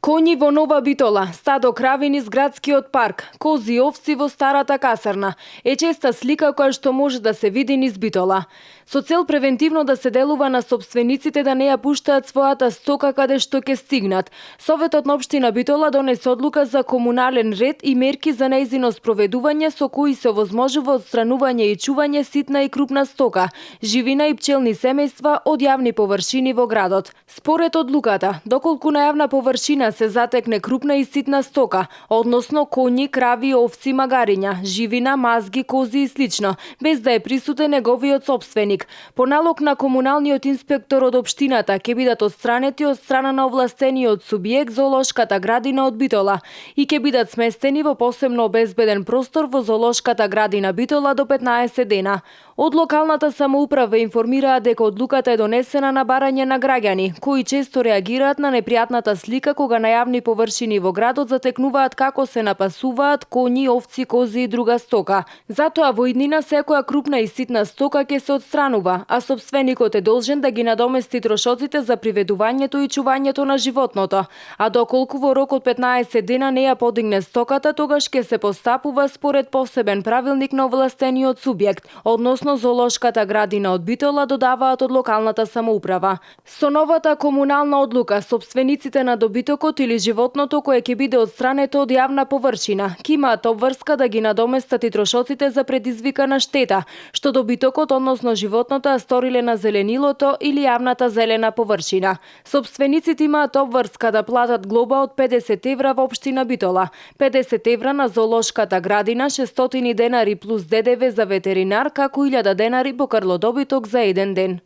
Коњи во Нова Битола, стадо крави низ градскиот парк, кози и овци во старата касарна е честа слика која што може да се види низ Битола. Со цел превентивно да се делува на собствениците да не ја пуштаат својата стока каде што ќе стигнат, Советот на општина Битола донесе одлука за комунален ред и мерки за нејзино спроведување со кои се овозможува отстранување и чување ситна и крупна стока, живина и пчелни семејства од јавни површини во градот. Според одлуката, доколку на јавна површина се затекне крупна и ситна стока, односно коњи, крави, овци, магариња, живина, мазги, кози и слично, без да е присутен неговиот сопственик, по налог на комуналниот инспектор од општината ќе бидат отстранети од страна на овластениот субјект зоолошката градина од Битола и ќе бидат сместени во посебно обезбеден простор во зоолошката градина Битола до 15 дена. Од локалната самоуправа информираат дека одлуката е донесена на барање на граѓани, кои често реагираат на непријатната слика кога на јавни површини во градот затекнуваат како се напасуваат коњи, овци, кози и друга стока. Затоа во иднина секоја крупна и ситна стока ќе се отстранува, а сопственикот е должен да ги надомести трошоците за приведувањето и чувањето на животното. А доколку во рок од 15 дена не ја подигне стоката, тогаш ќе се постапува според посебен правилник на овластениот субјект, односно зоолошката градина од Битола, додаваат од локалната самоуправа. Со новата комунална одлука, сопствениците на добитокот или животното кое ќе биде отстрането од јавна површина ќе имаат обврска да ги надоместат и трошоците за предизвикана штета, што добитокот, односно животното, ја сториле на зеленилото или јавната зелена површина. Сопствениците имаат обврска да платат глоба од 50 евра во општина Битола, 50 евра на зоолошката градина, 600 денари плюс ДДВ за ветеринар, како 1000 денари по крлодобиток за еден ден.